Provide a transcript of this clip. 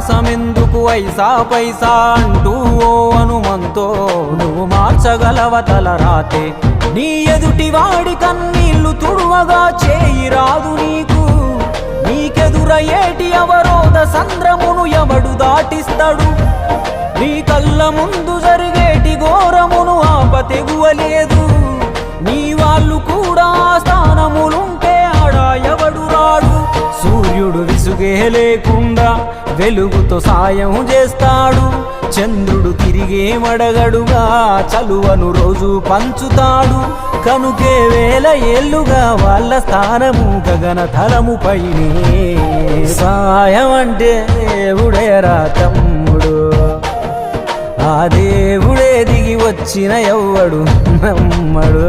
ఆయాసమెందుకు ఐసా పైసా అంటూ ఓ అనుమంతో నువ్వు మార్చగలవ తలరాతే నీ ఎదుటి వాడి కన్నీళ్లు తుడువగా చేయి రాదు నీకు నీకెదురయ్యేటి అవరోధ సంద్రమును ఎవడు దాటిస్తాడు నీ కళ్ళ ముందు జరిగేటి ఘోరమును ఆపతెగువలేదు నీ వాళ్ళు కూడా స్థానములుంటే ఆడా ఎవడు రాడు సూర్యుడు విసుగే లేకుండా వెలుగుతో సాయం చేస్తాడు చంద్రుడు తిరిగే మడగడుగా చలువను రోజు పంచుతాడు కనుకే వేల ఏళ్ళుగా వాళ్ళ స్థానము గగన తలముపైనే సాయం అంటే దేవుడేరా తమ్ముడు ఆ దేవుడే దిగి వచ్చిన ఎవ్వడు నమ్మడు